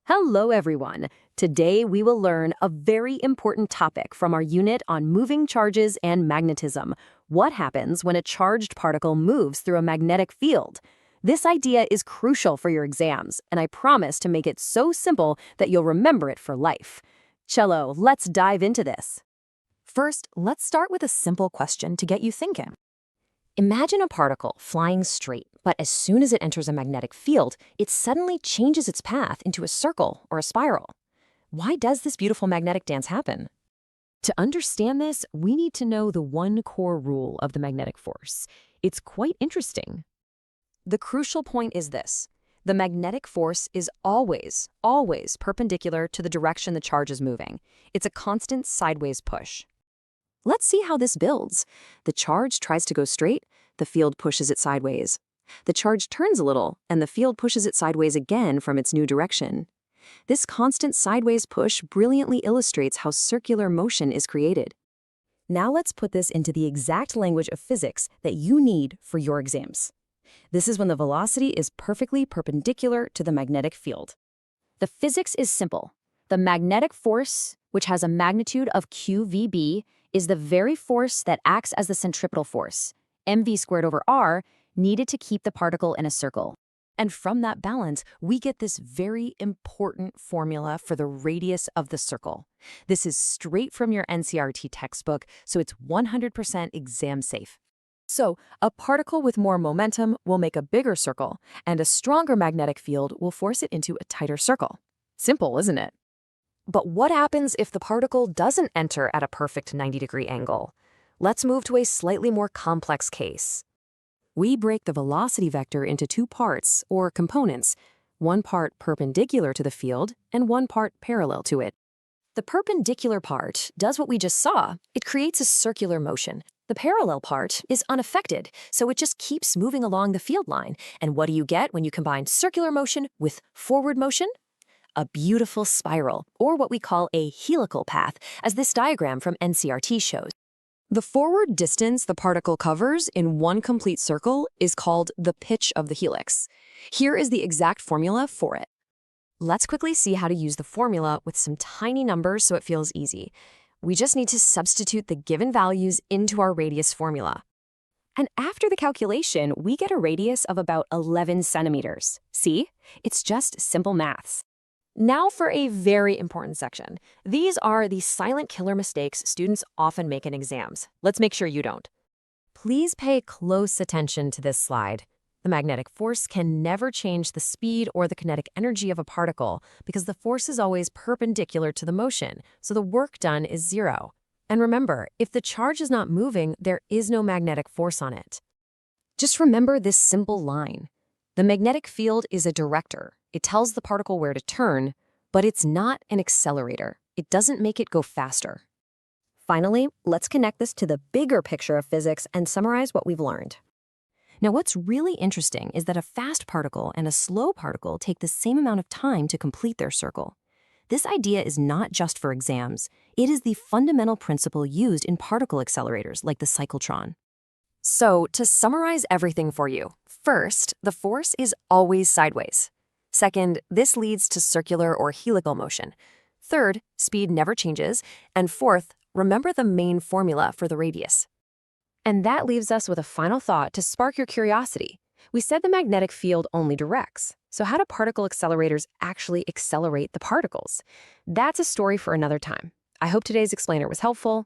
Hello, everyone. Today we will learn a very important topic from our unit on moving charges and magnetism. What happens when a charged particle moves through a magnetic field? This idea is crucial for your exams, and I promise to make it so simple that you'll remember it for life. Cello, let's dive into this. First, let's start with a simple question to get you thinking. Imagine a particle flying straight, but as soon as it enters a magnetic field, it suddenly changes its path into a circle or a spiral. Why does this beautiful magnetic dance happen? To understand this, we need to know the one core rule of the magnetic force. It's quite interesting. The crucial point is this. The magnetic force is always perpendicular to the direction the charge is moving. It's a constant sideways push. Let's see how this builds. The charge tries to go straight, the field pushes it sideways. The charge turns a little, and the field pushes it sideways again from its new direction. This constant sideways push brilliantly illustrates how circular motion is created. Now let's put this into the exact language of physics that you need for your exams. This is when the velocity is perfectly perpendicular to the magnetic field. The physics is simple. The magnetic force, which has a magnitude of QVB, is the very force that acts as the centripetal force, mv²/r, needed to keep the particle in a circle. And from that balance, we get this very important formula for the radius of the circle. This is straight from your NCERT textbook, so it's 100% exam safe. So, a particle with more momentum will make a bigger circle, and a stronger magnetic field will force it into a tighter circle. Simple, isn't it? But what happens if the particle doesn't enter at a perfect 90-degree angle? Let's move to a slightly more complex case. We break the velocity vector into two parts, or components, one part perpendicular to the field and one part parallel to it. The perpendicular part does what we just saw. It creates a circular motion. The parallel part is unaffected, so it just keeps moving along the field line. And what do you get when you combine circular motion with forward motion? A beautiful spiral, or what we call a helical path, as this diagram from NCERT shows. The forward distance the particle covers in one complete circle is called the pitch of the helix. Here is the exact formula for it. Let's quickly see how to use the formula with some tiny numbers so it feels easy. We just need to substitute the given values into our radius formula. And after the calculation, we get a radius of about 11 centimeters. See? It's just simple maths. Now for a very important section. These are the silent killer mistakes students often make in exams. Let's make sure you don't. Please pay close attention to this slide. The magnetic force can never change the speed or the kinetic energy of a particle because the force is always perpendicular to the motion, so the work done is zero. And remember, if the charge is not moving, there is no magnetic force on it. Just remember this simple line. The magnetic field is a director. It tells the particle where to turn, but it's not an accelerator. It doesn't make it go faster. Finally, let's connect this to the bigger picture of physics and summarize what we've learned. Now, what's really interesting is that a fast particle and a slow particle take the same amount of time to complete their circle. This idea is not just for exams. It is the fundamental principle used in particle accelerators like the cyclotron. So, to summarize everything for you, first, the force is always sideways. Second, this leads to circular or helical motion. Third, speed never changes. And fourth, remember the main formula for the radius. And that leaves us with a final thought to spark your curiosity. We said the magnetic field only directs. So how do particle accelerators actually accelerate the particles? That's a story for another time. I hope today's explainer was helpful.